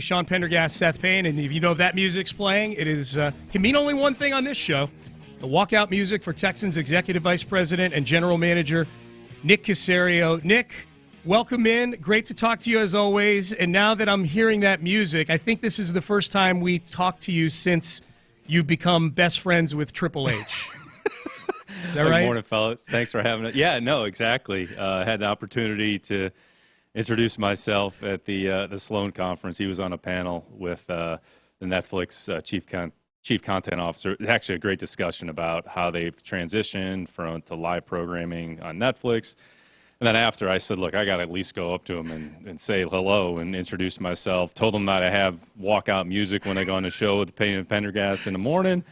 Sean Pendergast, Seth Payne, and if you know that music's playing, it is can mean only one thing on this show. The walkout music for Texans Executive Vice President and General Manager Nick Caserio. Nick, welcome in. Great to talk to you as always. And now that I'm hearing that music, I think this is the first time we talked to you since you've become best friends with Triple H. Is that right? Good morning, fellas. Thanks for having it. Yeah, no, exactly. I had the opportunity to introduce myself at the Sloan conference. He was on a panel with the Netflix chief content officer. Actually, a great discussion about how they've transitioned to live programming on Netflix. And then after, I said, look, I got to at least go up to him and say hello and introduce myself. Told him that I have walkout music when I go on the show with Payne and Pendergast in the morning.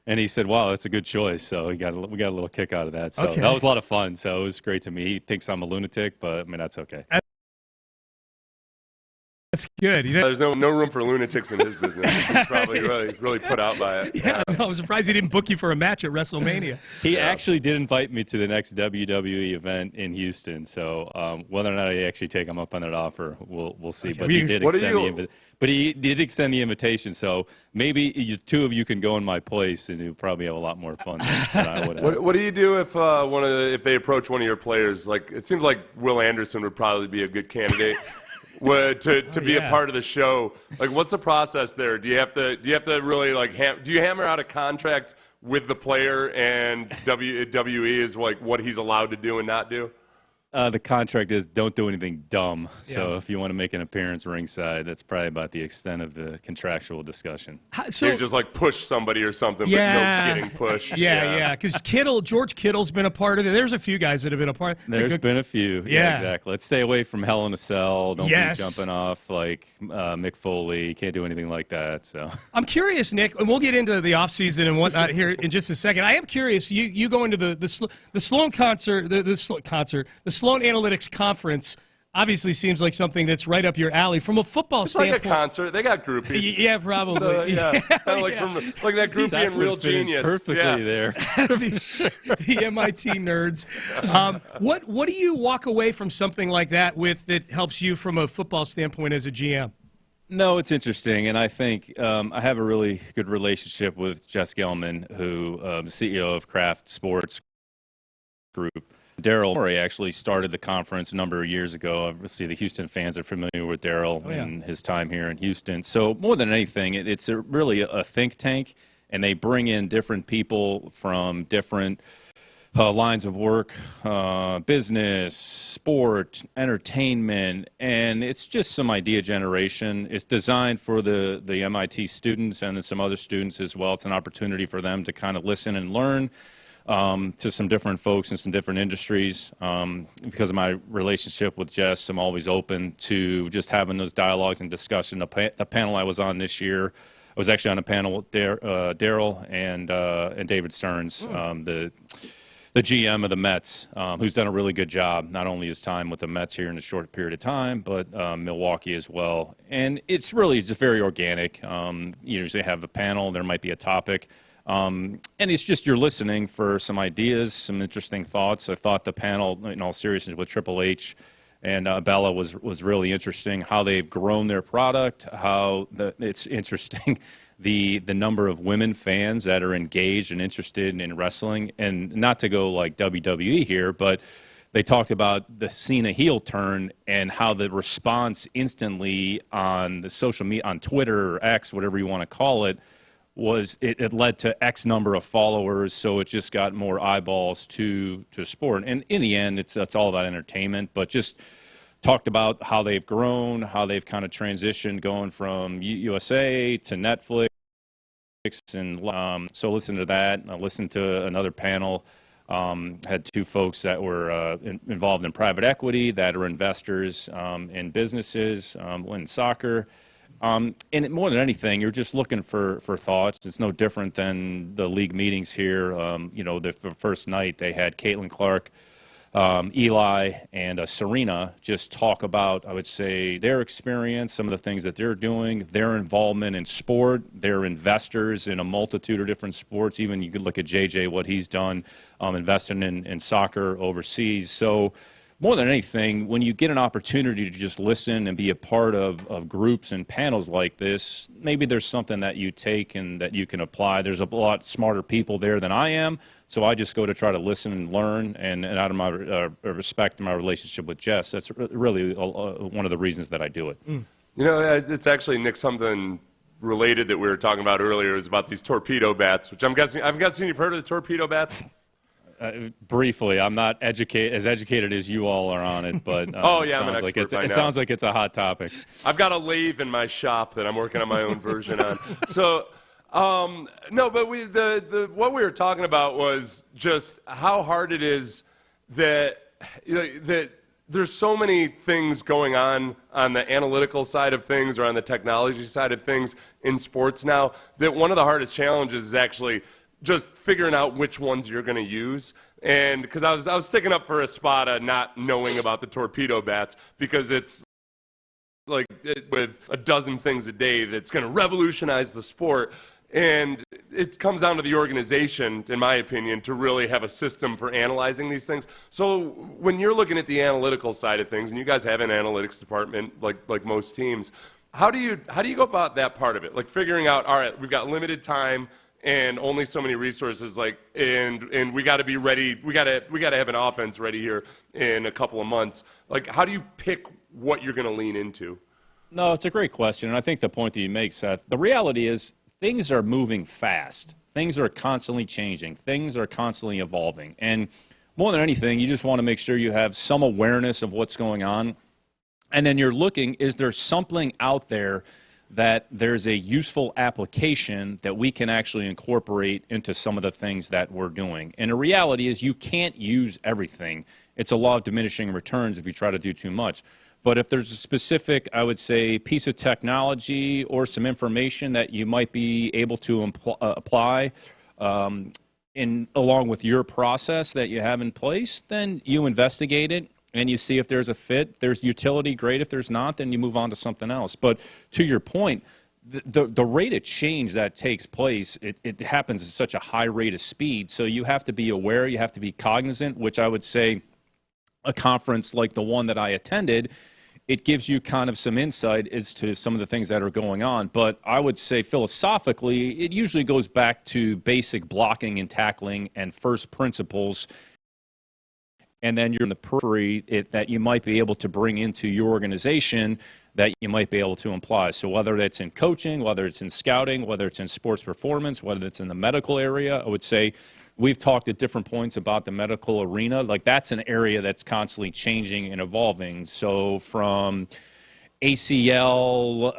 And he said, wow, that's a good choice. So we got a little kick out of that. So that was a lot of fun. So it was great to me. He thinks I'm a lunatic, but, I mean, that's okay. That's good. There's no room for lunatics in his business. He's probably really put out by it. Yeah, no, I'm surprised he didn't book you for a match at WrestleMania. He actually did invite me to the next WWE event in Houston. So whether or not I actually take him up on that offer, we'll see. Okay. But he did extend the invitation. So maybe two of you can go in my place, and you'll probably have a lot more fun than I would have. What do you do if they approach one of your players? Like, it seems like Will Anderson would probably be a good candidate. To be a part of the show. Like, what's the process there? Do you have to really do you hammer out a contract with the player, and WWE is like what he's allowed to do and not do? The contract is don't do anything dumb. Yeah. So if you want to make an appearance ringside, that's probably about the extent of the contractual discussion. So you just like push somebody or something, but no getting pushed. Yeah. Because George Kittle's been a part of it. There's a few guys that have been a part. There's been a few. Yeah, exactly. Let's stay away from Hell in a Cell. Don't be jumping off like Mick Foley. Can't do anything like that. So I'm curious, Nick, and we'll get into the offseason and whatnot here in just a second. I am curious. You go into the Sloan concert, the Sloan Analytics Conference obviously seems like something that's right up your alley from a football standpoint. It's like a concert. They got groupies. Yeah, probably. So, like that groupie in Real Genius. Perfectly there. The MIT nerds. What do you walk away from something like that with that helps you from a football standpoint as a GM? No, it's interesting, and I think I have a really good relationship with Jess Gelman, who the CEO of Kraft Sports Group. Daryl Morey actually started the conference a number of years ago. Obviously, the Houston fans are familiar with Daryl and his time here in Houston. So more than anything, it's really a think tank, and they bring in different people from different lines of work, business, sport, entertainment, and it's just some idea generation. It's designed for the MIT students and then some other students as well. It's an opportunity for them to kind of listen and learn to some different folks in some different industries. Because of my relationship with Jess, I'm always open to just having those dialogues and discussion. The panel I was on this year, I was actually on a panel with Daryl and David Stearns, the GM of the Mets, who's done a really good job, not only his time with the Mets here in a short period of time, but Milwaukee as well. And it's really just very organic. You usually have a panel, there might be a topic. And it's just you're listening for some ideas, some interesting thoughts. I thought the panel, in all seriousness, with Triple H and Bella was really interesting, how they've grown their product, it's interesting the number of women fans that are engaged and interested in wrestling. And not to go like WWE here, but they talked about the Cena heel turn and how the response instantly on the social media, on Twitter or X, whatever you want to call it, it led to X number of followers, so it just got more eyeballs to sport. And in the end, it's all about entertainment, but just talked about how they've grown, how they've kind of transitioned going from USA to Netflix. And so listen to that. I listened to another panel, had two folks that were involved in private equity that are investors in businesses, in soccer. And more than anything, you're just looking for thoughts. It's no different than the league meetings here. The first night they had Caitlin Clark, Eli, and Serena just talk about, I would say, their experience, some of the things that they're doing, their involvement in sport. They're investors in a multitude of different sports. Even you could look at JJ, what he's done, investing in soccer overseas. So more than anything, when you get an opportunity to just listen and be a part of groups and panels like this, maybe there's something that you take and that you can apply. There's a lot smarter people there than I am, so I just go to try to listen and learn, and out of my respect and my relationship with Jess, that's really one of the reasons that I do it. You know, it's actually, Nick, something related that we were talking about earlier is about these torpedo bats, which I'm guessing you've heard of the torpedo bats? Briefly, I'm not as educated as you all are on it, but oh yeah, I'm an expert by now. It sounds like it's a hot topic. I've got a lathe in my shop that I'm working on my own version on. So, no, but what we were talking about was just how hard it is that that there's so many things going on the analytical side of things or on the technology side of things in sports now, that one of the hardest challenges is actually just figuring out which ones you're going to use. And because I was sticking up for Espada not knowing about the torpedo bats, because it's like with a dozen things a day that's going to revolutionize the sport. And it comes down to the organization, in my opinion, to really have a system for analyzing these things. So when you're looking at the analytical side of things, and you guys have an analytics department like most teams, how do you go about that part of it? Like figuring out, all right, we've got limited time and only so many resources, and we got to be ready. We got to have an offense ready here in a couple of months. Like, how do you pick what you're going to lean into? No, it's a great question, and I think the point that you make, Seth, the reality is things are moving fast. Things are constantly changing. Things are constantly evolving, and more than anything, you just want to make sure you have some awareness of what's going on, and then you're looking, is there something out there that there's a useful application that we can actually incorporate into some of the things that we're doing. And the reality is you can't use everything. It's a law of diminishing returns if you try to do too much. But if there's a specific, I would say, piece of technology or some information that you might be able to apply along with your process that you have in place, then you investigate it. And you see if there's a fit. There's utility, great. If there's not, then you move on to something else. But to your point, the rate of change that takes place, it happens at such a high rate of speed. So you have to be aware, you have to be cognizant, which I would say a conference like the one that I attended, it gives you kind of some insight as to some of the things that are going on. But I would say philosophically, it usually goes back to basic blocking and tackling and first principles. And then you're in the periphery that you might be able to bring into your organization that you might be able to apply. So whether that's in coaching, whether it's in scouting, whether it's in sports performance, whether it's in the medical area, I would say we've talked at different points about the medical arena. Like that's an area that's constantly changing and evolving. So from ACL,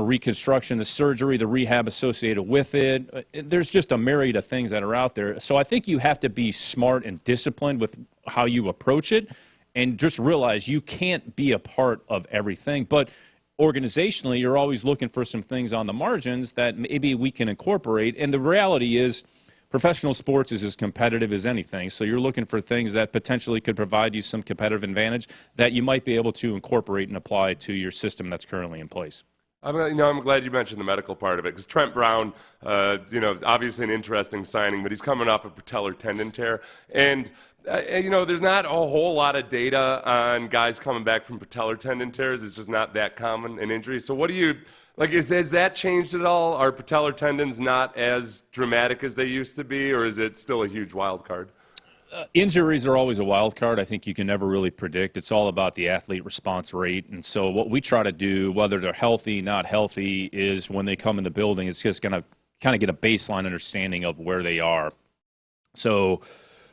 reconstruction, the surgery, the rehab associated with it. There's just a myriad of things that are out there. So I think you have to be smart and disciplined with how you approach it and just realize you can't be a part of everything. But organizationally, you're always looking for some things on the margins that maybe we can incorporate. And the reality is, professional sports is as competitive as anything, so you're looking for things that potentially could provide you some competitive advantage that you might be able to incorporate and apply to your system that's currently in place. I'm glad you mentioned the medical part of it, because Trent Brown, obviously an interesting signing, but he's coming off a patellar tendon tear, and there's not a whole lot of data on guys coming back from patellar tendon tears. It's just not that common an injury. So what do you? Has that changed at all? Are patellar tendons not as dramatic as they used to be, or is it still a huge wild card? Injuries are always a wild card. I think you can never really predict. It's all about the athlete response rate. And so what we try to do, whether they're healthy, not healthy, is when they come in the building, it's just going to kind of get a baseline understanding of where they are. So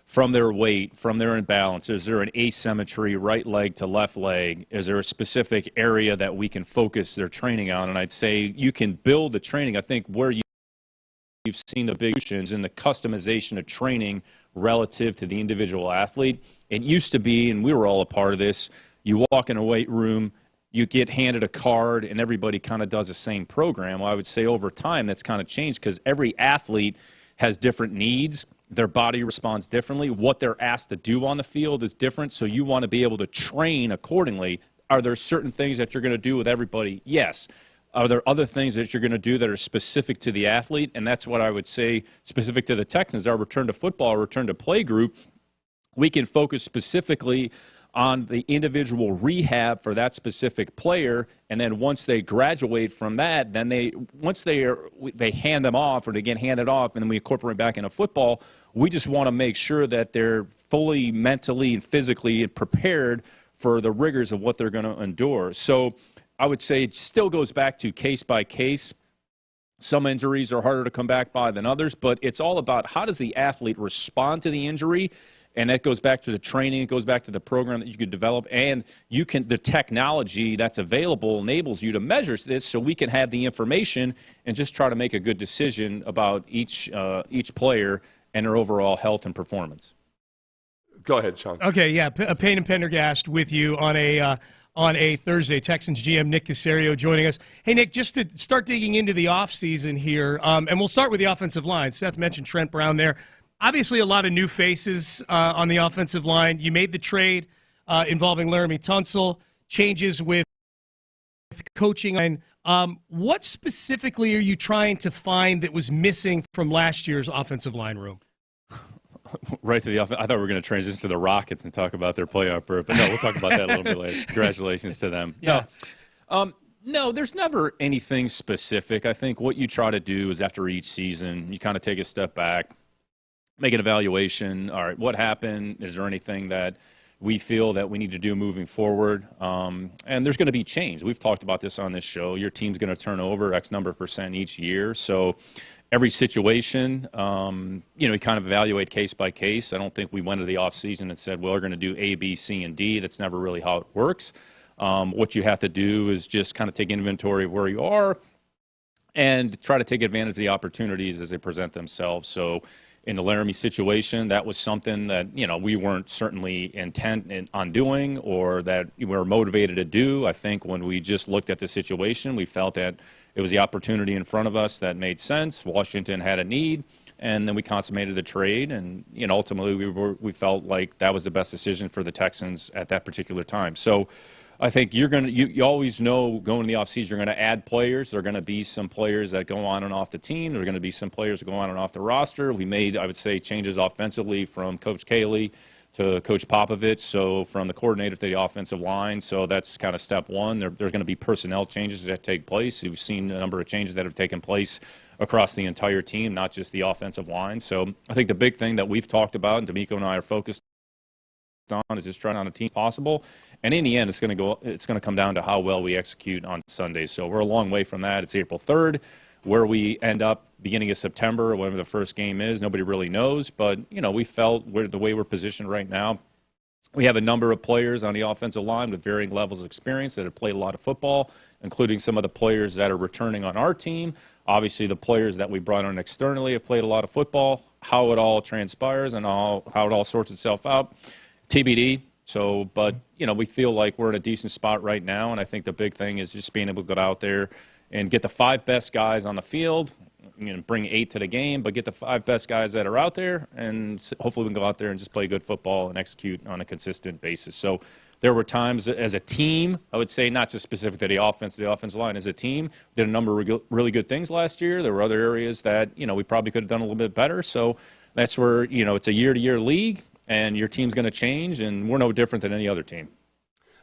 from their weight, from their imbalance, is there an asymmetry, right leg to left leg? Is there a specific area that we can focus their training on? And I'd say you can build the training. I think where you've seen the big issues in the customization of training relative to the individual athlete. It used to be, and we were all a part of this, you walk in a weight room, you get handed a card, and everybody kind of does the same program. Well, I would say over time that's kind of changed because every athlete has different needs. Their body responds differently. What they're asked to do on the field is different, so you want to be able to train accordingly. Are there certain things that you're going to do with everybody? Yes. Are there other things that you're going to do that are specific to the athlete? And that's what I would say specific to the Texans, our return to football, return to play group. We can focus specifically on the individual rehab for that specific player, and then once they graduate from that, then they hand them off or they get handed off, and then we incorporate back into football. We just want to make sure that they're fully mentally and physically prepared for the rigors of what they're going to endure. So I would say it still goes back to case by case. Some injuries are harder to come back by than others, but it's all about how does the athlete respond to the injury, and that goes back to the training, it goes back to the program that you could develop, and the technology that's available enables you to measure this so we can have the information and just try to make a good decision about each player and their overall health and performance. Go ahead, Sean. Okay, yeah, Payne and Pendergast with you on a Thursday. Texans GM Nick Caserio joining us. Hey, Nick, just to start digging into the offseason here, and we'll start with the offensive line. Seth mentioned Trent Brown there. Obviously, a lot of new faces on the offensive line. You made the trade involving Laramie Tunsil, changes with coaching. What specifically are you trying to find that was missing from last year's offensive line room? Right to the offense. I thought we were going to transition to the Rockets and talk about their playoff berth, but no, we'll talk about that a little bit later. Congratulations to them. Yeah. No, there's never anything specific. I think what you try to do is after each season, you kind of take a step back, make an evaluation. All right, what happened? Is there anything that we feel that we need to do moving forward? And there's going to be change. We've talked about this on this show. Your team's going to turn over X number of % each year. So every situation, you kind of evaluate case by case. I don't think we went to the offseason and said, well, we're going to do A, B, C, and D. That's never really how it works. What you have to do is just kind of take inventory of where you are and try to take advantage of the opportunities as they present themselves. So in the Laramie situation, that was something that, we weren't certainly intent on doing or that we were motivated to do. I think when we just looked at the situation, we felt that it was the opportunity in front of us that made sense. Washington had a need, and then we consummated the trade, and ultimately we felt like that was the best decision for the Texans at that particular time. So I think you always know going in the offseason you're going to add players. There are going to be some players that go on and off the team. There are going to be some players that go on and off the roster. We made, I would say, changes offensively from Coach Cayley to Coach Popovich, so from the coordinator to the offensive line. So that's kind of step one. There's going to be personnel changes that take place. We've seen a number of changes that have taken place across the entire team, not just the offensive line. So I think the big thing that we've talked about, and D'Amico and I are focused on, is just trying on a team possible. And in the end, it's going to come down to how well we execute on Sundays. So we're a long way from that. It's April 3rd. Where we end up beginning of September, whatever the first game is, nobody really knows. But, we felt the way we're positioned right now, we have a number of players on the offensive line with varying levels of experience that have played a lot of football, including some of the players that are returning on our team. Obviously, the players that we brought on externally have played a lot of football. How it all transpires and how it all sorts itself out, TBD. So, but, we feel like we're in a decent spot right now, and I think the big thing is just being able to go out there and get the 5 best guys on the field, bring 8 to the game, but get the 5 best guys that are out there, and hopefully we can go out there and just play good football and execute on a consistent basis. So there were times as a team, I would say not just specific to the offensive line, as a team, did a number of really good things last year. There were other areas that, we probably could have done a little bit better. So that's where, it's a year-to-year league, and your team's going to change, and we're no different than any other team.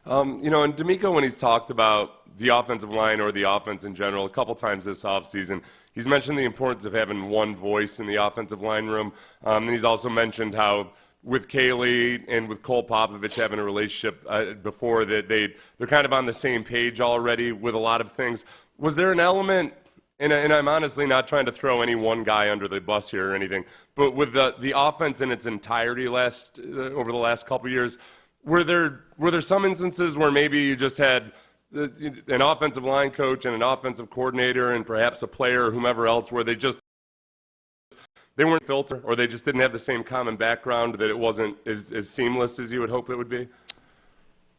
And D'Amico, when he's talked about the offensive line or the offense in general a couple times this offseason, he's mentioned the importance of having one voice in the offensive line room. And he's also mentioned how with Cayley and with Cole Popovich having a relationship before that they're kind of on the same page already with a lot of things. Was there an element, and I'm honestly not trying to throw any one guy under the bus here or anything, but with the offense in its entirety over the last couple of years, were there some instances where maybe you just had an offensive line coach and an offensive coordinator and perhaps a player or whomever else where they weren't filtered, or they just didn't have the same common background, that it wasn't as seamless as you would hope it would be?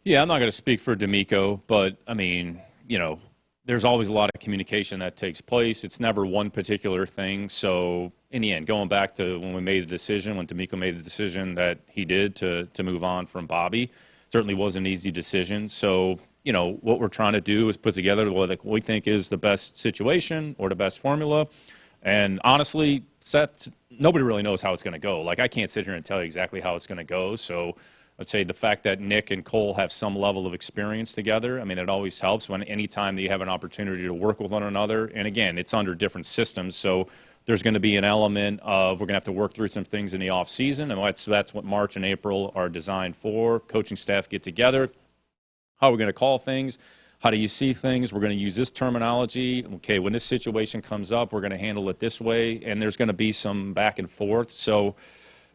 Yeah, I'm not going to speak for D'Amico, but there's always a lot of communication that takes place. It's never one particular thing. So in the end, going back to when we made the decision, when D'Amico made the decision that he did to move on from Bobby, certainly wasn't an easy decision. So, what we're trying to do is put together what we think is the best situation or the best formula. And honestly, Seth, nobody really knows how it's going to go. Like, I can't sit here and tell you exactly how it's going to go. So I'd say the fact that Nick and Cole have some level of experience together, I mean, it always helps when anytime that you have an opportunity to work with one another. And again, it's under different systems, so there's going to be an element of we're going to have to work through some things in the off season, and that's what March and April are designed for. Coaching staff get together. How are we going to call things? How do you see things? We're going to use this terminology. Okay, when this situation comes up, we're going to handle it this way, and there's going to be some back and forth. So,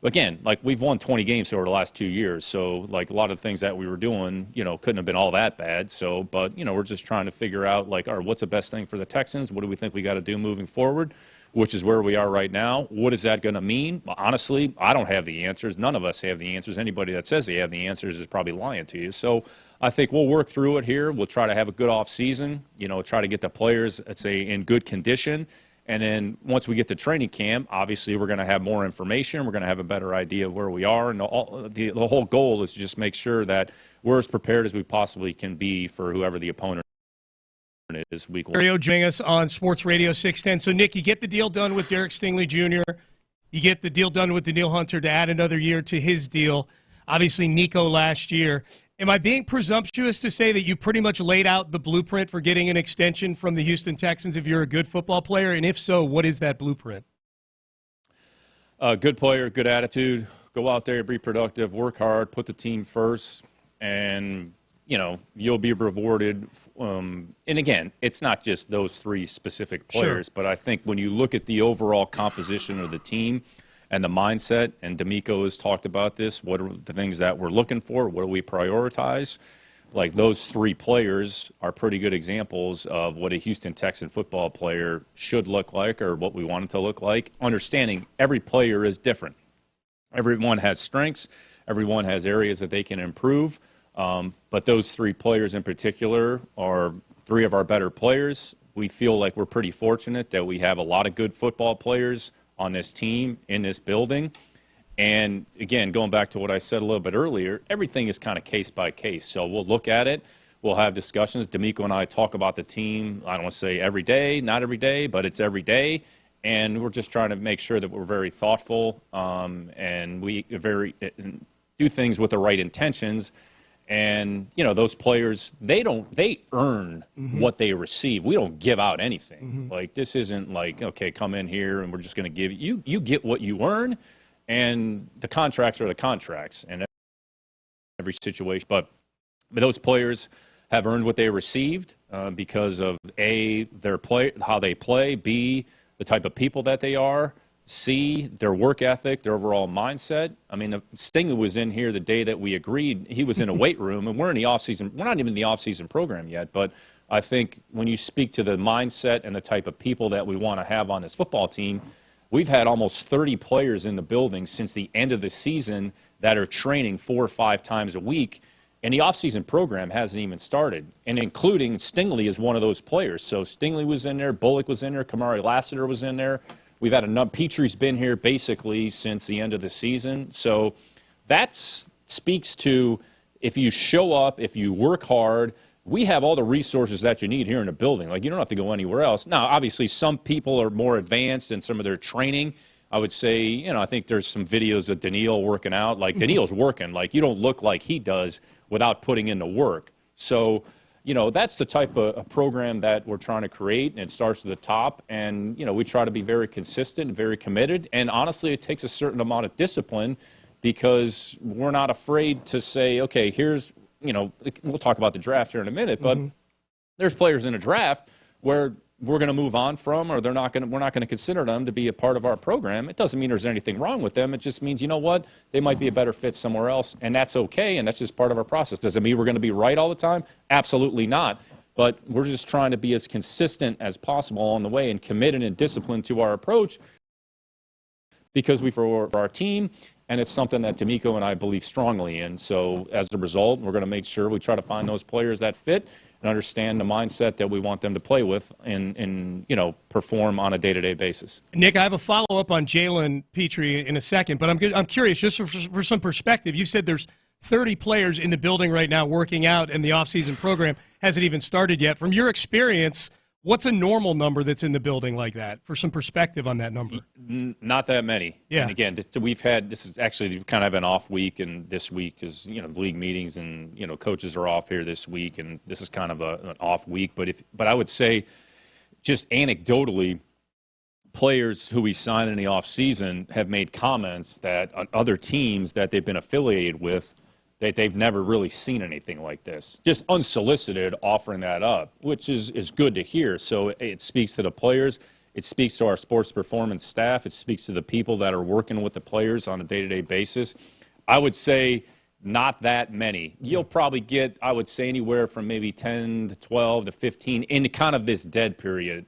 again, like we've won 20 games over the last 2 years, so like a lot of things that we were doing, couldn't have been all that bad. So, but we're just trying to figure out like, all right, what's the best thing for the Texans? What do we think we got to do moving forward? Which is where we are right now. What is that going to mean? Well, honestly, I don't have the answers. None of us have the answers. Anybody that says they have the answers is probably lying to you. So I think we'll work through it here. We'll try to have a good off season. Try to get the players, let's say, in good condition. And then once we get to training camp, obviously we're going to have more information. We're going to have a better idea of where we are. And the whole goal is to just make sure that we're as prepared as we possibly can be for whoever the opponent is week 1. Joining us on Sports Radio 610. So, Nick, you get the deal done with Derek Stingley Jr. You get the deal done with Danielle Hunter to add another year to his deal. Obviously, Nico last year. Am I being presumptuous to say that you pretty much laid out the blueprint for getting an extension from the Houston Texans if you're a good football player? And if so, what is that blueprint? Good player, good attitude. Go out there, be productive, work hard, put the team first, and you'll be rewarded. And again, it's not just those 3 specific players, but I think when you look at the overall composition of the team and the mindset, and D'Amico has talked about this, what are the things that we're looking for? What do we prioritize? Like those 3 players are pretty good examples of what a Houston Texan football player should look like or what we want it to look like. Understanding every player is different. Everyone has strengths. Everyone has areas that they can improve. But those 3 players in particular are 3 of our better players. We feel like we're pretty fortunate that we have a lot of good football players on this team, in this building. And, again, going back to what I said a little bit earlier, everything is kind of case by case. So we'll look at it. We'll have discussions. D'Amico and I talk about the team, I don't want to say every day, not every day, but it's every day. And we're just trying to make sure that we're very thoughtful and we do things with the right intentions. And, those players, they earn what they receive. We don't give out anything. Like, this isn't like, okay, come in here and we're just going to give you. You get what you earn, and the contracts are the contracts in every situation. But those players have earned what they received because of, A, their play, how they play, B, the type of people that they are, C, their work ethic, their overall mindset. I mean, Stingley was in here the day that we agreed. He was in a weight room, and we're in the offseason. We're not even in the offseason program yet, but I think when you speak to the mindset and the type of people that we want to have on this football team, we've had almost 30 players in the building since the end of the season that are training 4 or 5 times a week, and the offseason program hasn't even started, and including Stingley is one of those players. So Stingley was in there, Bullock was in there, Kamari Lassiter was in there. We've had Petrie's been here basically since the end of the season. So that speaks to if you show up, if you work hard, we have all the resources that you need here in the building. Like, you don't have to go anywhere else. Now, obviously, some people are more advanced in some of their training. I would say, I think there's some videos of Danielle working out. Like, Danielle's working. Like, you don't look like he does without putting in the work. So, that's the type of program that we're trying to create, and it starts at the top. And, we try to be very consistent and very committed. And honestly, it takes a certain amount of discipline because we're not afraid to say, okay, here's, we'll talk about the draft here in a minute, but there's players in a draft where we're going to move on from, or we're not going to consider them to be a part of our program. It doesn't mean there's anything wrong with them. It just means, you know what, they might be a better fit somewhere else, and that's okay, and that's just part of our process. Does it mean we're going to be right all the time? Absolutely not. But we're just trying to be as consistent as possible on the way and committed and disciplined to our approach because for our team, and it's something that D'Amico and I believe strongly in. So as a result, we're going to make sure we try to find those players that fit and understand the mindset that we want them to play with and perform on a day-to-day basis. Nick, I have a follow-up on Jalen Petrie in a second, but I'm curious, just for some perspective. You said there's 30 players in the building right now working out, and the offseason program hasn't even started yet. From your experience, What's a normal number that's in the building like that, for some perspective on that number? Not that many. Yeah. And again, this is actually kind of an off week, and this week is, the league meetings and, coaches are off here this week, and this is kind of an off week. But I would say, just anecdotally, players who we signed in the offseason have made comments that on other teams that they've been affiliated with, that they've never really seen anything like this. Just unsolicited offering that up, which is good to hear. So it speaks to the players. It speaks to our sports performance staff. It speaks to the people that are working with the players on a day-to-day basis. I would say not that many. You'll probably get, I would say, anywhere from maybe 10 to 12 to 15 in kind of this dead period.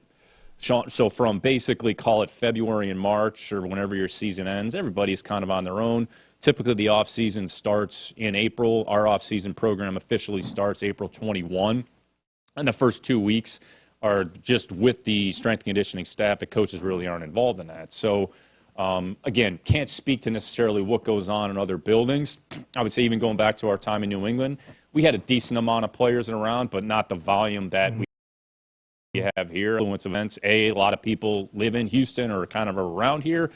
So from basically, call it February and March or whenever your season ends, everybody's kind of on their own. Typically, the offseason starts in April. Our offseason program officially starts April 21. And the first 2 weeks are just with the strength and conditioning staff. The coaches really aren't involved in that. So, again, can't speak to necessarily what goes on in other buildings. I would say even going back to our time in New England, we had a decent amount of players around, but not the volume that we have here. Influence events, A lot of people live in Houston or kind of around here.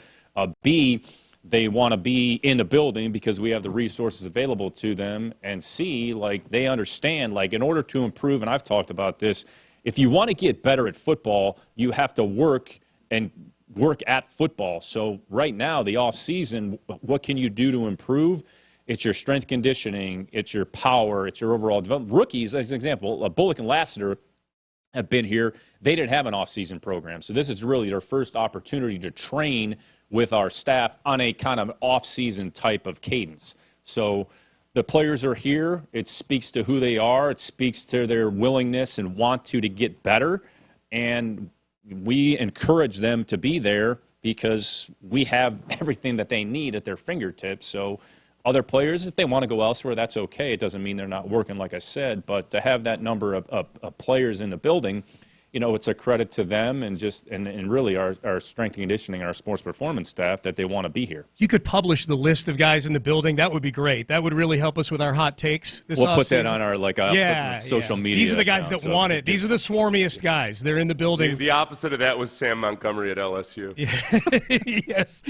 B, they want to be in the building because we have the resources available to them. And C, they understand, in order to improve, and I've talked about this, if you want to get better at football, you have to work at football. So right now, the off season, what can you do to improve? It's your strength conditioning, it's your power, it's your overall development. Rookies, as an example, Bullock and Lassiter have been here. They didn't have an off-season program. So this is really their first opportunity to train with our staff on a kind of off-season type of cadence. So the players are here. It speaks to who they are. It speaks to their willingness and want to get better. And we encourage them to be there because we have everything that they need at their fingertips. So other players, if they want to go elsewhere, that's okay. It doesn't mean they're not working, like I said. But to have that number of players in the building, it's a credit to them and really our strength and conditioning and our sports performance staff that they want to be here. You could publish the list of guys in the building. That would be great. That would really help us with our hot takes this We'll put off-season. that on our social media. These are the guys that want it. These are the swarmiest guys. They're in the building. The opposite of that was Sam Montgomery at LSU. Yes,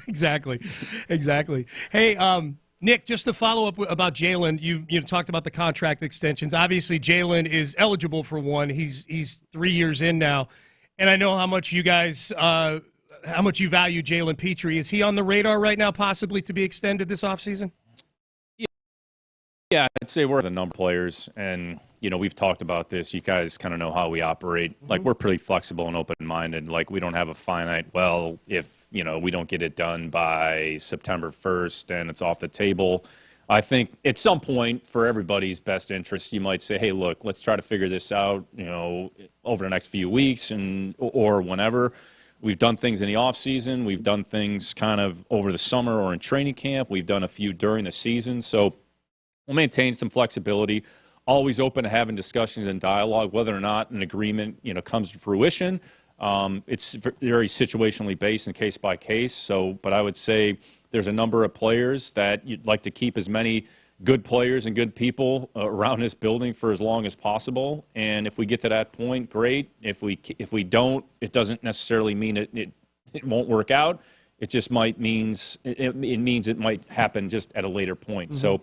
exactly. Hey, Nick, just to follow up about Jalen, you talked about the contract extensions. Obviously, Jalen is eligible for one. He's 3 years in now, and I know how much you guys how much you value Jalen Petrie. Is he on the radar right now, possibly to be extended this offseason? Yeah, I'd say we're the number of players, and we've talked about this. You guys kind of know how we operate. We're pretty flexible and open-minded. We don't have a finite, if we don't get it done by September 1st and it's off the table. I think at some point, for everybody's best interest, you might say, hey, look, let's try to figure this out, over the next few weeks or whenever. We've done things in the off season. We've done things kind of over the summer or in training camp. We've done a few during the season. So we'll maintain some flexibility, always open to having discussions and dialogue, whether or not an agreement, comes to fruition. It's very situationally based and case by case. So, but I would say there's a number of players that you'd like to keep as many good players and good people around this building for as long as possible. And if we get to that point, great. If we don't, it doesn't necessarily mean it won't work out. It just might means it might happen just at a later point. Mm-hmm. So.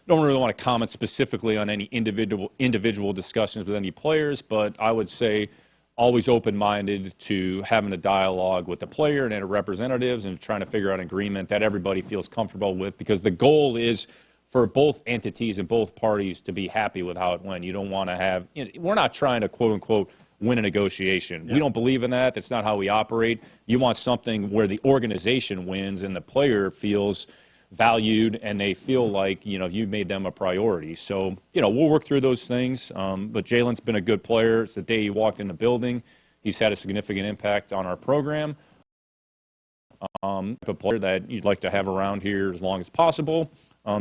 Don't really want to comment specifically on any individual discussions with any players, but I would say always open-minded to having a dialogue with the player and their representatives and trying to figure out an agreement that everybody feels comfortable with, because the goal is for both entities and both parties to be happy with how it went. You don't want to have we're not trying to, quote-unquote, win a negotiation. Yeah. We don't believe in that. That's not how we operate. You want something where the organization wins and the player feels valued and they feel like, you made them a priority. So, we'll work through those things. But Jalen's been a good player. It's the day he walked in the building. He's had a significant impact on our program. A player that you'd like to have around here as long as possible.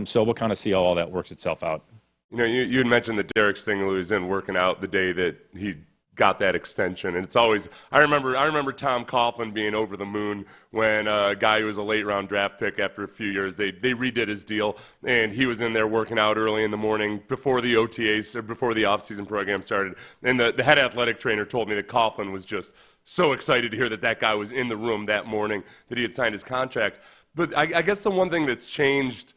So we'll kind of see how all that works itself out. You had mentioned that Derek Stingley was in working out the day that he got that extension. And it's always, I remember Tom Coughlin being over the moon when a guy who was a late round draft pick, after a few years, they redid his deal, and he was in there working out early in the morning before the OTAs, or before the offseason program started. And the head athletic trainer told me that Coughlin was just so excited to hear that guy was in the room that morning, that he had signed his contract. But I guess the one thing that's changed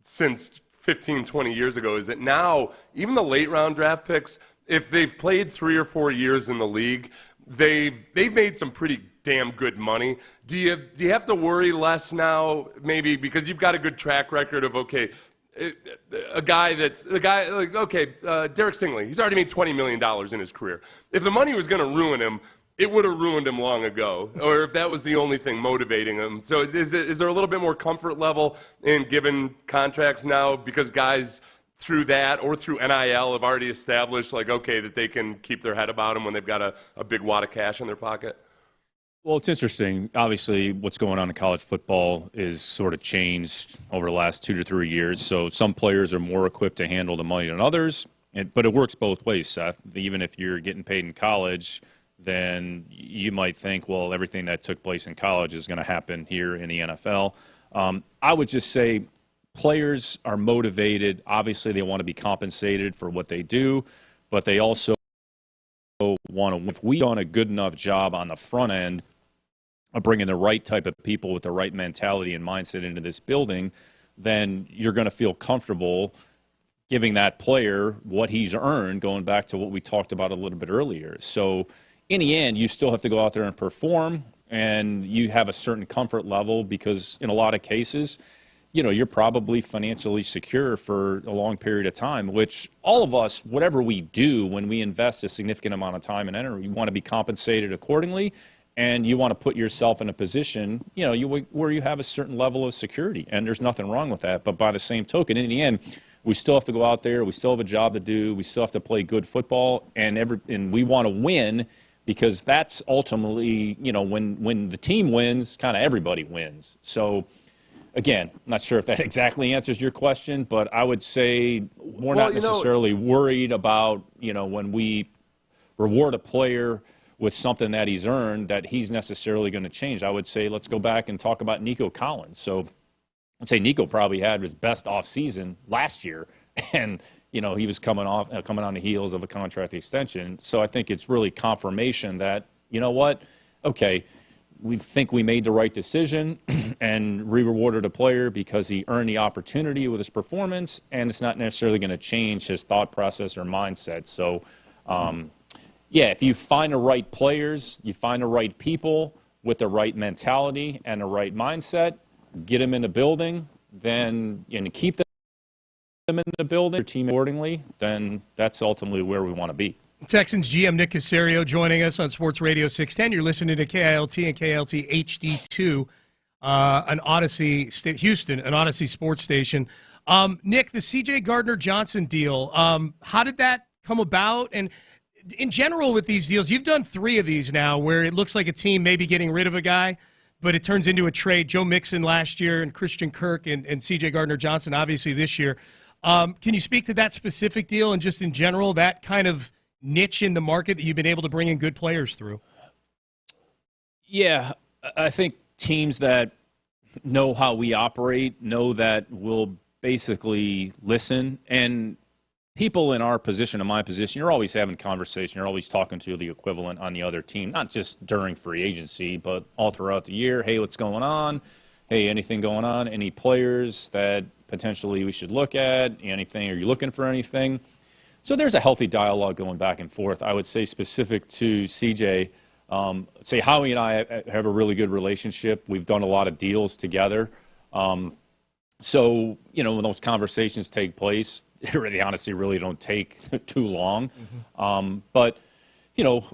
since 15, 20 years ago is that now even the late round draft picks, if they've played 3 or 4 years in the league, they've made some pretty damn good money. Do you have to worry less now, maybe because you've got a good track record of, okay, Derek Stingley, he's already made $20 million in his career. If the money was going to ruin him, it would have ruined him long ago, or if that was the only thing motivating him. So is there a little bit more comfort level in giving contracts now because guys through that or through NIL have already established, like, okay, that they can keep their head about them when they've got a big wad of cash in their pocket? Well, it's interesting. Obviously, what's going on in college football is sort of changed over the last 2 to 3 years. So some players are more equipped to handle the money than others, but it works both ways, Seth. Even if you're getting paid in college, then you might think, well, everything that took place in college is going to happen here in the NFL. I would just say players are motivated. Obviously, they want to be compensated for what they do, but they also want to. If we've done a good enough job on the front end of bringing the right type of people with the right mentality and mindset into this building, then you're going to feel comfortable giving that player what he's earned, going back to what we talked about a little bit earlier. So in the end, you still have to go out there and perform, and you have a certain comfort level because in a lot of cases, you know, you're probably financially secure for a long period of time, which all of us, whatever we do, when we invest a significant amount of time and energy, you want to be compensated accordingly, and you want to put yourself in a position, you know, where you have a certain level of security, and there's nothing wrong with that. But by the same token, in the end, we still have to go out there, we still have a job to do, we still have to play good football, and we want to win, because that's ultimately, you know, when the team wins, kind of everybody wins. So again, I'm not sure if that exactly answers your question, but I would say we're not necessarily worried about, you know, when we reward a player with something that he's earned, that he's necessarily going to change. I would say let's go back and talk about Nico Collins. So I'd say Nico probably had his best offseason last year, and you know, he was coming on the heels of a contract extension. So I think it's really confirmation that, you know what, okay, we think we made the right decision and re-rewarded a player because he earned the opportunity with his performance, and it's not necessarily going to change his thought process or mindset. So, yeah, if you find the right players, you find the right people with the right mentality and the right mindset, get them in the building, then and keep them in the building, your team accordingly, then that's ultimately where we want to be. Texans GM Nick Caserio joining us on Sports Radio 610. You're listening to KILT and KILT HD2, an Odyssey, Houston, an Odyssey sports station. Nick, the C.J. Gardner-Johnson deal, how did that come about? And in general with these deals, you've done 3 of these now where it looks like a team may be getting rid of a guy, but it turns into a trade. Joe Mixon last year and Christian Kirk and C.J. Gardner-Johnson obviously this year. Can you speak to that specific deal and just in general that kind of niche in the market that you've been able to bring in good players through? Yeah, I think teams that know how we operate know that we'll basically listen. And people in our position, in my position, you're always having conversation. You're always talking to the equivalent on the other team, not just during free agency, but all throughout the year. Hey, what's going on? Hey, anything going on? Any players that potentially we should look at? Anything? Are you looking for anything? So there's a healthy dialogue going back and forth. I would say specific to CJ, say Howie and I have a really good relationship. We've done a lot of deals together. So, you know, when those conversations take place, they honestly really don't take too long. But, you know,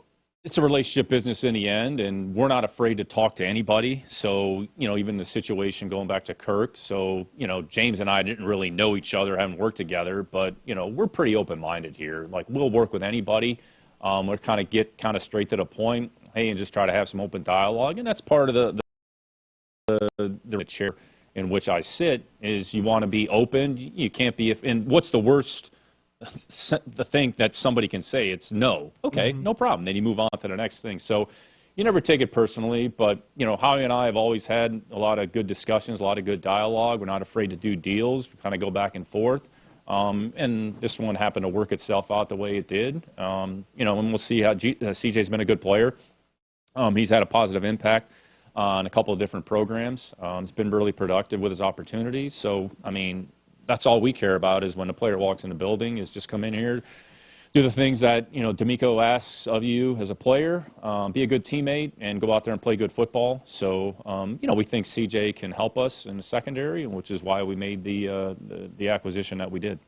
it's a relationship business in the end, and we're not afraid to talk to anybody. So, you know, even the situation going back to Kirk. So, you know, James and I didn't really know each other, haven't worked together, but, you know, we're pretty open-minded here. Like, we'll work with anybody. We'll get straight to the point, hey, and just try to have some open dialogue. And that's part of the chair in which I sit is you want to be open. You can't be, and what's the worst the thing that somebody can say. It's no. Okay, no problem. Then you move on to the next thing. So you never take it personally, but, Howie and I have always had a lot of good discussions, a lot of good dialogue. We're not afraid to do deals. We kind of go back and forth. And this one happened to work itself out the way it did. And we'll see how CJ's been a good player. He's had a positive impact on a couple of different programs. He's been really productive with his opportunities. So, that's all we care about is when a player walks in the building is just come in here, do the things that, D'Amico asks of you as a player, be a good teammate, and go out there and play good football. So, we think CJ can help us in the secondary, which is why we made the acquisition that we did.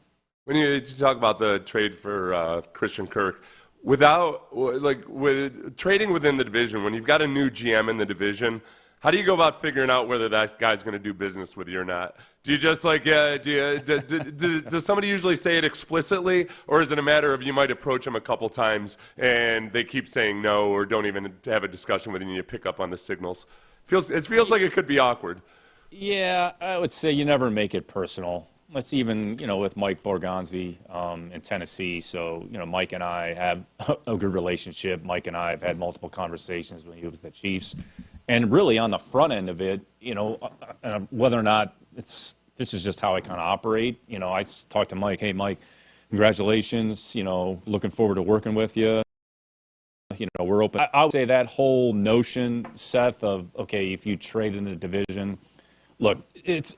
When you talk about the trade for Christian Kirk, with trading within the division, when you've got a new GM in the division, how do you go about figuring out whether that guy's going to do business with you or not? Do you just does somebody usually say it explicitly, or is it a matter of you might approach them a couple times and they keep saying no or don't even have a discussion with you and you pick up on the signals? It feels like it could be awkward. Yeah, I would say you never make it personal. Let's even, with Mike Borgonzi in Tennessee. So, Mike and I have a good relationship. Mike and I have had multiple conversations when he was the Chiefs. And really on the front end of it, whether or not this is just how I kind of operate. I talked to Mike, hey, Mike, congratulations, looking forward to working with you. We're open. I would say that whole notion, Seth, of, okay, if you trade in the division, look,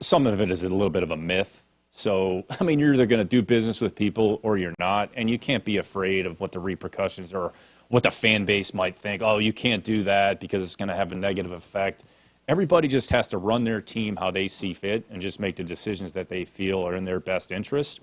some of it is a little bit of a myth. So, you're either going to do business with people or you're not, and you can't be afraid of what the repercussions or what the fan base might think. Oh, you can't do that because it's going to have a negative effect. Everybody just has to run their team how they see fit and just make the decisions that they feel are in their best interest.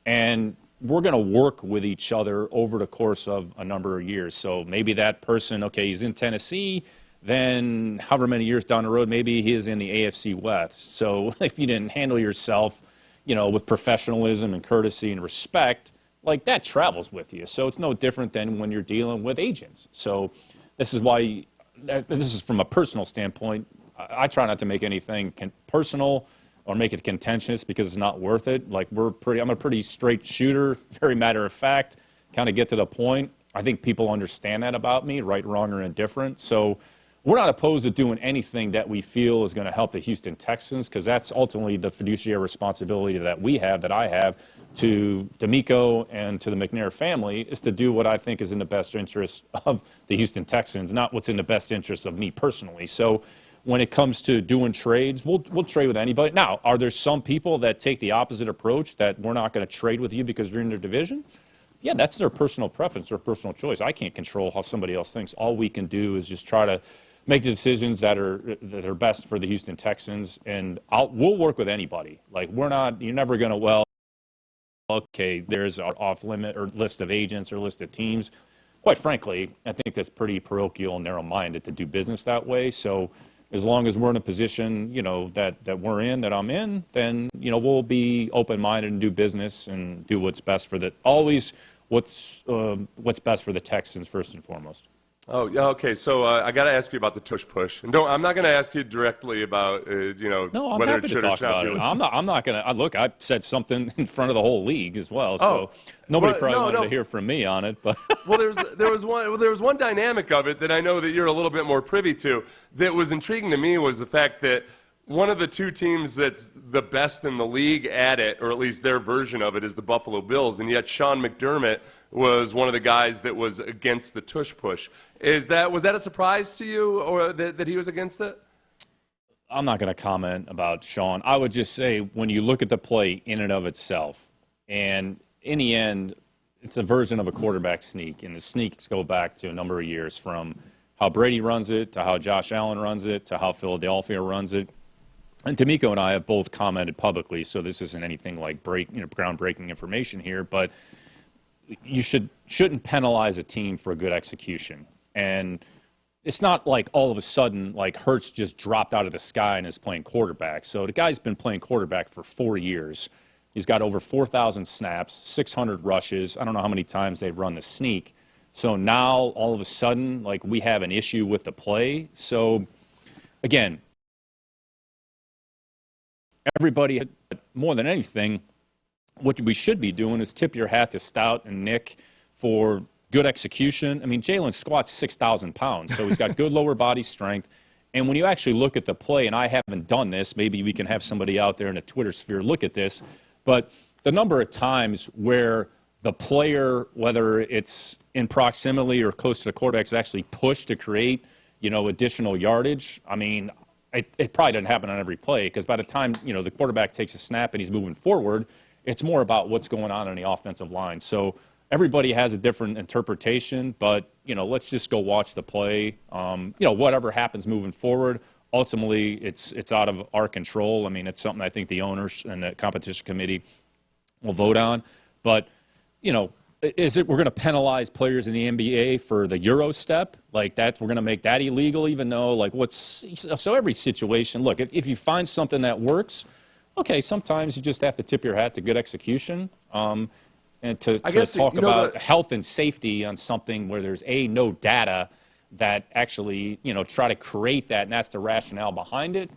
And we're going to work with each other over the course of a number of years. So maybe that person, okay, he's in Tennessee, then however many years down the road, maybe he is in the AFC West. So if you didn't handle yourself, with professionalism and courtesy and respect, like that travels with you. So it's no different than when you're dealing with agents. So this is why, this is from a personal standpoint, I try not to make anything personal or make it contentious because it's not worth it. Like I'm a pretty straight shooter, very matter of fact, kind of get to the point. I think people understand that about me, right, wrong, or indifferent. So we're not opposed to doing anything that we feel is going to help the Houston Texans, because that's ultimately the fiduciary responsibility that I have to D'Amico and to the McNair family, is to do what I think is in the best interest of the Houston Texans, not what's in the best interest of me personally. So when it comes to doing trades, we'll trade with anybody. Now, are there some people that take the opposite approach, that we're not going to trade with you because you're in their division? Yeah, that's their personal preference, their personal choice. I can't control how somebody else thinks. All we can do is just try to make the decisions that are best for the Houston Texans, and we'll work with anybody. Like, you're never going to, okay, there's an off-limit or list of agents or list of teams. Quite frankly, I think that's pretty parochial and narrow-minded to do business that way. So as long as we're in a position, that we're in, that I'm in, then, we'll be open-minded and do business and do what's best for what's best for the Texans first and foremost. Oh, yeah, okay. So I got to ask you about the tush push, and I'm not going to ask you directly about No, I'm whether happy it to should talk or about it. I'm not going to look. I said something in front of the whole league as well, so nobody probably wanted to hear from me on it. But well, there was one dynamic of it that I know that you're a little bit more privy to that was intriguing to me, was the fact that one of the two teams that's the best in the league at it, or at least their version of it, is the Buffalo Bills, and yet Sean McDermott was one of the guys that was against the tush push. Was that a surprise to you, or that he was against it? I'm not going to comment about Sean. I would just say, when you look at the play in and of itself, and in the end, it's a version of a quarterback sneak, and the sneaks go back to a number of years, from how Brady runs it to how Josh Allen runs it to how Philadelphia runs it. And D'Amico and I have both commented publicly, so this isn't anything like groundbreaking information here, but you shouldn't penalize a team for a good execution. And it's not like all of a sudden, like, Hurts just dropped out of the sky and is playing quarterback. So the guy's been playing quarterback for 4 years. He's got over 4,000 snaps, 600 rushes. I don't know how many times they've run the sneak. So now, all of a sudden, like, we have an issue with the play. So, again, everybody, more than anything, what we should be doing is tip your hat to Stout and Nick for good execution. I mean, Jalen squats 6,000 pounds, so he's got good lower body strength. And when you actually look at the play, and I haven't done this, maybe we can have somebody out there in the Twitter sphere look at this, but the number of times where the player, whether it's in proximity or close to the quarterback, is actually pushed to create, additional yardage. I mean, it probably doesn't happen on every play, because by the time, the quarterback takes a snap and he's moving forward, it's more about what's going on the offensive line. So everybody has a different interpretation, but, let's just go watch the play. Whatever happens moving forward, ultimately it's out of our control. I mean, it's something I think the owners and the competition committee will vote on. But, we're going to penalize players in the NBA for the Euro step like that? We're going to make that illegal, even though so every situation. Look, if you find something that works, okay, sometimes you just have to tip your hat to good execution. And to talk about health and safety on something where there's no data that actually try to create that, and that's the rationale behind it.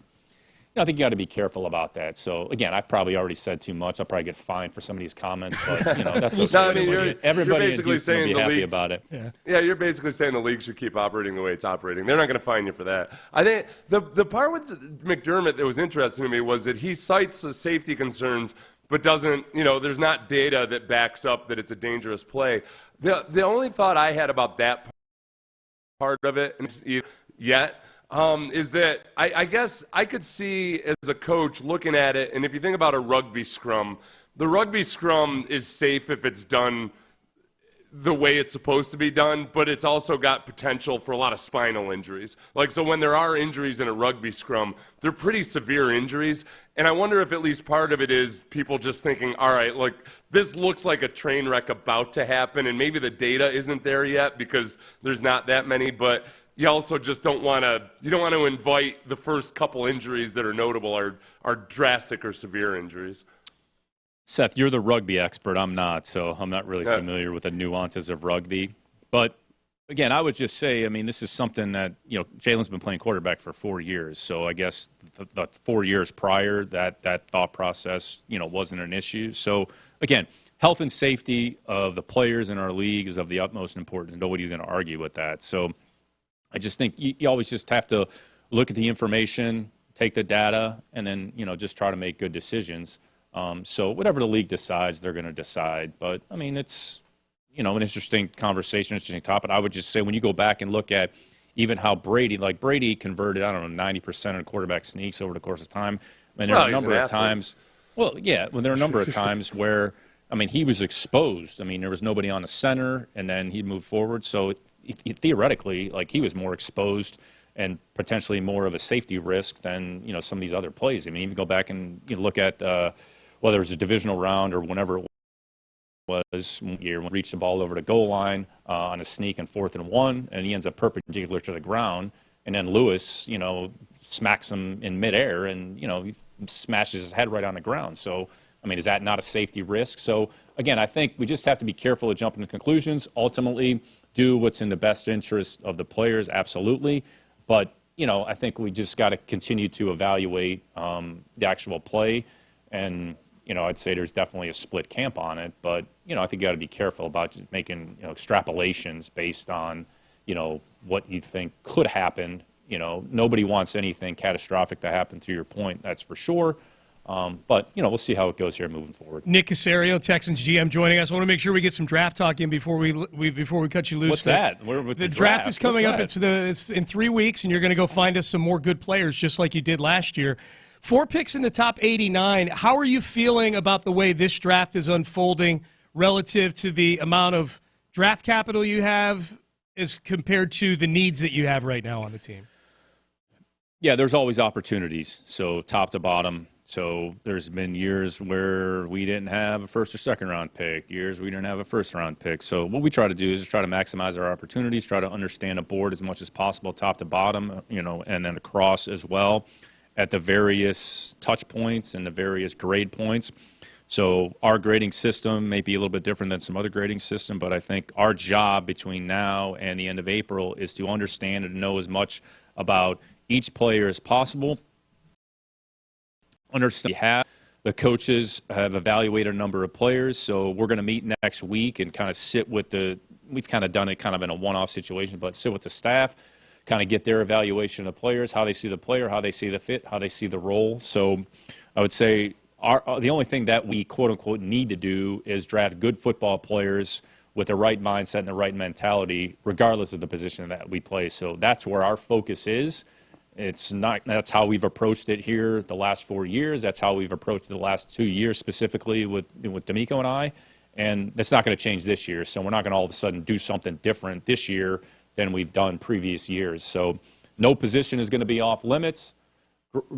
I think you got to be careful about that. So, again, I've probably already said too much. I'll probably get fined for some of these comments, but, that's okay. No, I mean, everybody you're basically saying will be the happy league, about it. Yeah, you're basically saying the league should keep operating the way it's operating. They're not going to fine you for that. I think the part with McDermott that was interesting to me was that he cites the safety concerns but doesn't, there's not data that backs up that it's a dangerous play. The only thought I had about that part of it yet is that I guess I could see as a coach looking at it, and if you think about a rugby scrum, the rugby scrum is safe if it's done the way it's supposed to be done, but it's also got potential for a lot of spinal injuries. So when there are injuries in a rugby scrum, they're pretty severe injuries, and I wonder if at least part of it is people just thinking, all right, this looks like a train wreck about to happen, and maybe the data isn't there yet because there's not that many, but you also just don't want to invite the first couple injuries that are notable are drastic or severe injuries. Seth, you're the rugby expert. I'm not, so I'm not really familiar with the nuances of rugby. But, again, I would just say, I mean, this is something that, Jalen's been playing quarterback for 4 years. So I guess the 4 years prior, that thought process, wasn't an issue. So, again, health and safety of the players in our league is of the utmost importance. Nobody's going to argue with that. So I just think you always just have to look at the information, take the data, and then, just try to make good decisions. So whatever the league decides, they're going to decide. But, I mean, it's, an interesting conversation, interesting topic. I would just say when you go back and look at even how Brady converted, 90% of quarterback sneaks over the course of time. And there are a number of times, there are a number of times where, he was exposed. There was nobody on the center, and then he'd move forward. So theoretically, he was more exposed and potentially more of a safety risk than, some of these other plays. Even go back and look at whether it was a divisional round or whenever it was, year when he reached the ball over the goal line on a sneak and 4th and 1, and he ends up perpendicular to the ground, and then Lewis, smacks him in midair, and, he smashes his head right on the ground. So, is that not a safety risk? So, again, I think we just have to be careful of jumping to conclusions. Ultimately, do what's in the best interest of the players, absolutely. But, I think we just got to continue to evaluate the actual play. And, I'd say there's definitely a split camp on it. But, I think you got to be careful about just making extrapolations based on, what you think could happen. Nobody wants anything catastrophic to happen, to your point, that's for sure. But, we'll see how it goes here moving forward. Nick Caserio, Texans GM, joining us. I want to make sure we get some draft talk in before we cut you loose. What's that? The draft is coming up. It's in 3 weeks, and you're going to go find us some more good players, just like you did last year. 4 picks in the top 89. How are you feeling about the way this draft is unfolding relative to the amount of draft capital you have as compared to the needs that you have right now on the team? Yeah, there's always opportunities, so top to bottom. So there's been years where we didn't have a first or second round pick, years we didn't have a first round pick. So what we try to do is try to maximize our opportunities, try to understand a board as much as possible, top to bottom, and then across as well at the various touch points and the various grade points. So our grading system may be a little bit different than some other grading system, but I think our job between now and the end of April is to understand and know as much about each player as possible. Understand we have The coaches have evaluated a number of players, so we're going to meet next week and kind of sit with we've kind of done it kind of in a one-off situation, but sit with the staff, kind of get their evaluation of players, how they see the player, how they see the fit, how they see the role. So I would say the only thing that we, quote-unquote, need to do is draft good football players with the right mindset and the right mentality, regardless of the position that we play. So that's where our focus is. That's how we've approached it here the last 4 years. That's how we've approached it the last 2 years, specifically with D'Amico and I. And that's not going to change this year. So we're not going to all of a sudden do something different this year than we've done previous years. So no position is going to be off limits.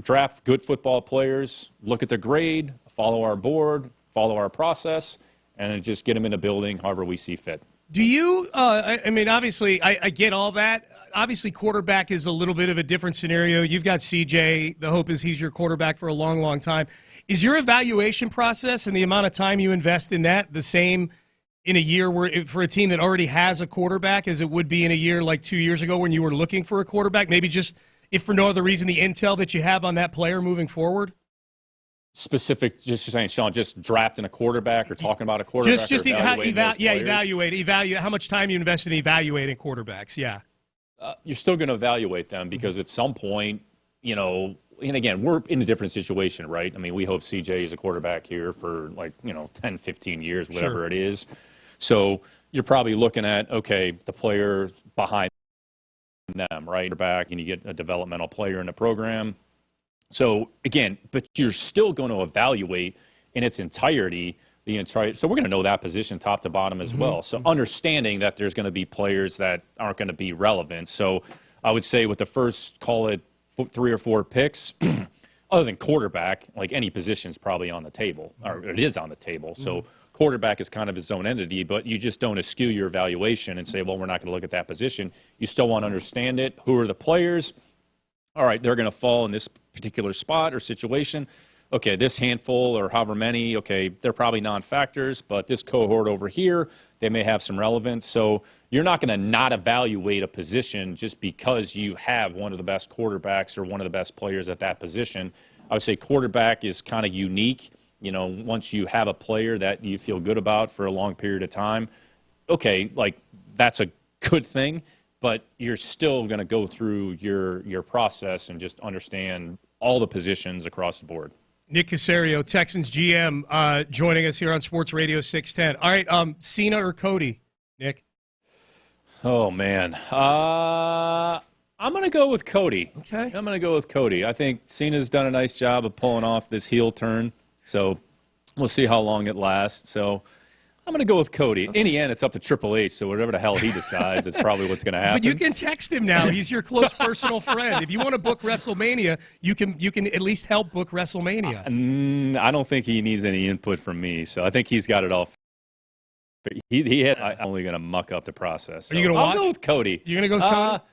Draft good football players, look at the grade, follow our board, follow our process, and just get them in the building however we see fit. Do you, I mean, obviously, I get all that. Obviously, quarterback is a little bit of a different scenario. You've got CJ. The hope is he's your quarterback for a long, long time. Is your evaluation process and the amount of time you invest in that the same in a year where for a team that already has a quarterback as it would be in a year like 2 years ago when you were looking for a quarterback? Maybe just, if for no other reason, the intel that you have on that player moving forward? Specific, just saying, Sean, just drafting a quarterback or talking about a quarterback? Just evaluate how much time you invest in evaluating quarterbacks, yeah. You're still going to evaluate them because at some point, and again, we're in a different situation, right? I mean, we hope CJ is a quarterback here for 10, 15 years, whatever it is. So you're probably looking at, okay, the player behind them, right? Back, and you get a developmental player in the program. So again, but you're still going to evaluate in its entirety so we're going to know that position top to bottom as well. So understanding that there's going to be players that aren't going to be relevant. So I would say with the first, call it 3 or 4 picks, other than quarterback, like any position is probably on the table, or it is on the table. So quarterback is kind of its own entity, but you just don't eschew your evaluation and say, well, we're not going to look at that position. You still want to understand it. Who are the players? All right, they're going to fall in this particular spot or situation. Okay, this handful or however many, okay, they're probably non-factors, but this cohort over here, they may have some relevance. So you're not going to not evaluate a position just because you have one of the best quarterbacks or one of the best players at that position. I would say quarterback is kind of unique. Once you have a player that you feel good about for a long period of time, okay, that's a good thing, but you're still going to go through your process and just understand all the positions across the board. Nick Caserio, Texans GM, joining us here on Sports Radio 610. All right, Cena or Cody, Nick? Oh, man. I'm going to go with Cody. Okay. I'm going to go with Cody. I think Cena's done a nice job of pulling off this heel turn, so we'll see how long it lasts. So I'm going to go with Cody. Okay. In the end, it's up to Triple H, so whatever the hell he decides, it's probably what's going to happen. But you can text him now. He's your close personal friend. If you want to book WrestleMania, you can at least help book WrestleMania. I don't think he needs any input from me, so I think he's got it all. I'm only going to muck up the process. So are you going to watch? I'll go with Cody. You're going to go with Cody?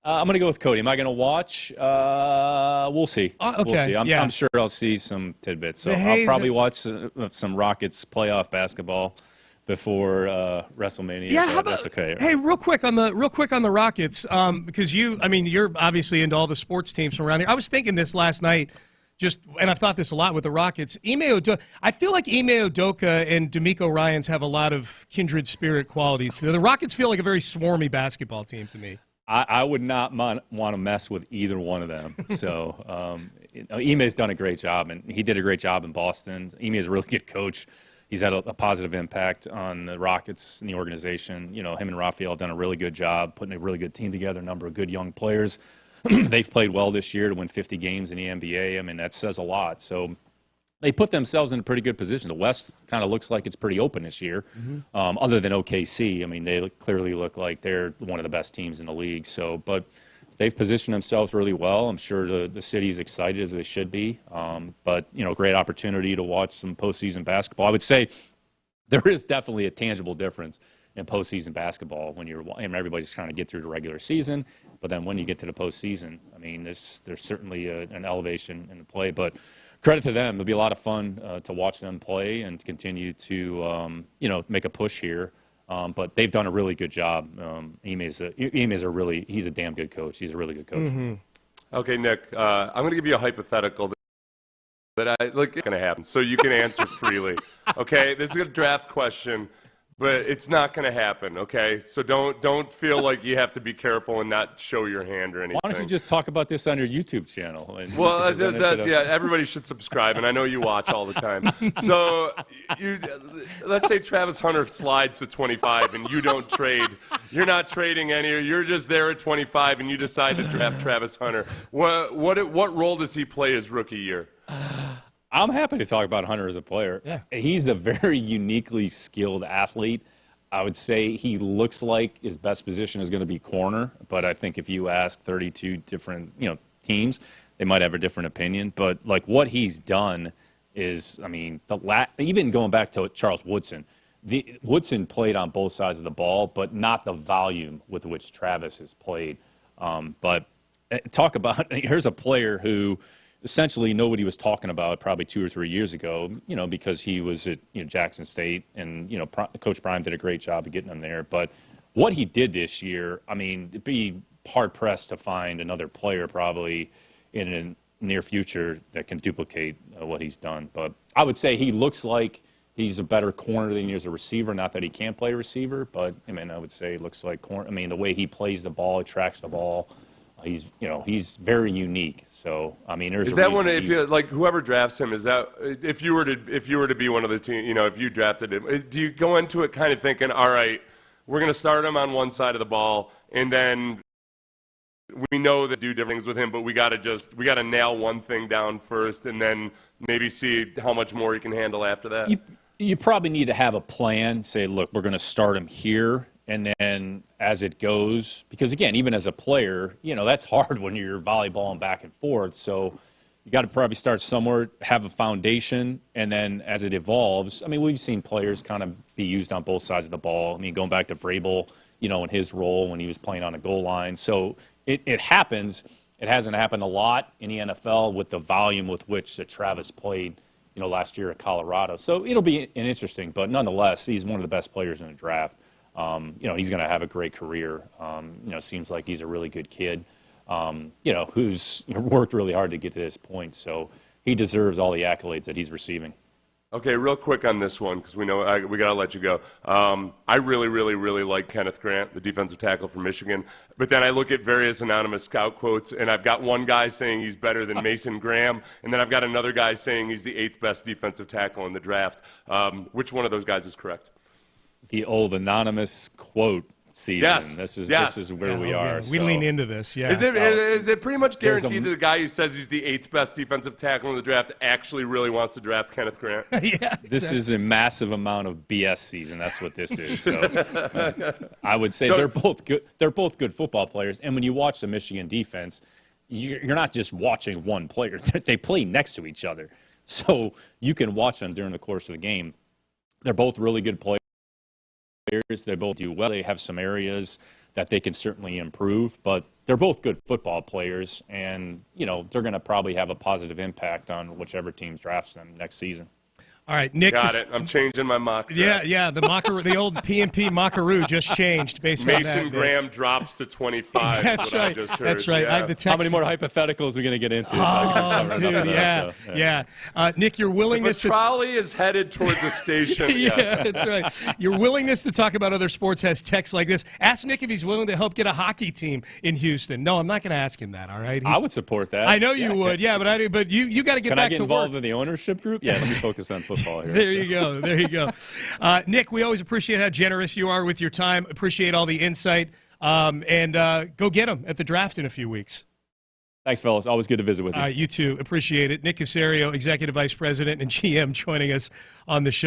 I'm going to go with Cody. Am I going to watch? We'll see. Okay. We'll see. I'm sure I'll see some tidbits. So I'll probably watch some Rockets playoff basketball before WrestleMania. Yeah, how about, that's okay. Hey, real quick on the Rockets, because you're obviously into all the sports teams from around here. I was thinking this last night, and I've thought this a lot with the Rockets. I feel like Ime Udoka and D'Amico Ryans have a lot of kindred spirit qualities. The Rockets feel like a very swarmy basketball team to me. I would not want to mess with either one of them. So Ime's done a great job, and he did a great job in Boston. Ime is a really good coach. He's had a positive impact on the Rockets and the organization. Him and Raphael have done a really good job putting a really good team together, a number of good young players. They've played well this year to win 50 games in the NBA. I mean, that says a lot. So they put themselves in a pretty good position. The West kind of looks like it's pretty open this year, other than OKC. I mean, they clearly look like they're one of the best teams in the league. So, but they've positioned themselves really well. I'm sure the city's excited as they should be. But, great opportunity to watch some postseason basketball. I would say there is definitely a tangible difference in postseason basketball when everybody's trying to get through the regular season. But then when you get to the postseason, I mean, there's certainly an elevation in the play. But credit to them. It'll be a lot of fun to watch them play and continue to, make a push here. But they've done a really good job. He's a damn good coach. He's a really good coach. Okay, Nick, I'm going to give you a hypothetical that I like. It's going to happen, so you can answer freely. Okay, this is a draft question, but it's not going to happen. Okay, so don't feel like you have to be careful and not show your hand or anything. Why don't you just talk about this on your YouTube channel? Well, yeah, everybody should subscribe, and I know you watch all the time. So, let's say Travis Hunter slides to 25, and you don't trade. You're not trading any. You're just there at 25, and you decide to draft Travis Hunter. What role does he play his rookie year? I'm happy to talk about Hunter as a player. Yeah. He's a very uniquely skilled athlete. I would say he looks like his best position is going to be corner, but I think if you ask 32 different teams, they might have a different opinion. But like what he's done is, I mean, even going back to Charles Woodson, Woodson played on both sides of the ball, but not the volume with which Travis has played. But talk about, here's a player who essentially nobody was talking about probably 2 or 3 years ago, because he was at Jackson State, and Coach Prime did a great job of getting him there. But what he did this year, I mean, it'd be hard pressed to find another player probably in a near future that can duplicate what he's done. But I would say he looks like he's a better corner than he is a receiver. Not that he can't play receiver, but I would say he looks like corner. I mean, the way he plays the ball, tracks the ball. He's very unique. So there's is that one if you like whoever drafts him? Is that if you were to be one of the team, if you drafted him, do you go into it kind of thinking, all right, we're going to start him on one side of the ball, and then we know that do different things with him, but we got to nail one thing down first, and then maybe see how much more he can handle after that. You probably need to have a plan. Say, look, we're going to start him here. And then as it goes, because again, even as a player, that's hard when you're volleyballing back and forth. So you got to probably start somewhere, have a foundation, and then as it evolves, we've seen players kind of be used on both sides of the ball. Going back to Vrabel, in his role when he was playing on a goal line. So it happens. It hasn't happened a lot in the NFL with the volume with which that Travis played, last year at Colorado. So it'll be an interesting, but nonetheless, he's one of the best players in the draft. He's going to have a great career. Seems like he's a really good kid, who's worked really hard to get to this point. So he deserves all the accolades that he's receiving. Okay, real quick on this one, because we know we got to let you go. I really, really, really like Kenneth Grant, the defensive tackle from Michigan. But then I look at various anonymous scout quotes, and I've got one guy saying he's better than Mason Graham, and then I've got another guy saying he's the 8th best defensive tackle in the draft. Which one of those guys is correct? The old anonymous quote season. Yes. This is where we are. We lean into this. Yeah. Is it pretty much guaranteed that the guy who says he's the 8th best defensive tackle in the draft actually really wants to draft Kenneth Grant? Yeah. This is a massive amount of BS season. That's what this is. So I would say they're both good. They're both good football players. And when you watch the Michigan defense, you're not just watching one player. They play next to each other, so you can watch them during the course of the game. They're both really good players. They both do well. They have some areas that they can certainly improve, but they're both good football players, and they're going to probably have a positive impact on whichever team drafts them next season. All right, Nick. Got it. I'm changing my mock draft. Yeah. The old P&P Mockaroo just changed based on that. Mason Graham drops to 25. That's right. I just heard. That's right. Yeah. I have the text. How many more hypotheticals are we going to get into? Oh, dude, yeah. Nick, your willingness the trolley is headed towards the station. Yeah, that's right. Your willingness to talk about other sports has texts like this. Ask Nick if he's willing to help get a hockey team in Houston. No, I'm not going to ask him that. All right. I would support that. I know you would. Yeah, but you got to get back to work. Can I get involved in the ownership group? Yeah. Let me focus on football here. There you go. Nick, we always appreciate how generous you are with your time. Appreciate all the insight. And go get them at the draft in a few weeks. Thanks, fellas. Always good to visit with you. You too. Appreciate it. Nick Caserio, Executive Vice President and GM, joining us on the show.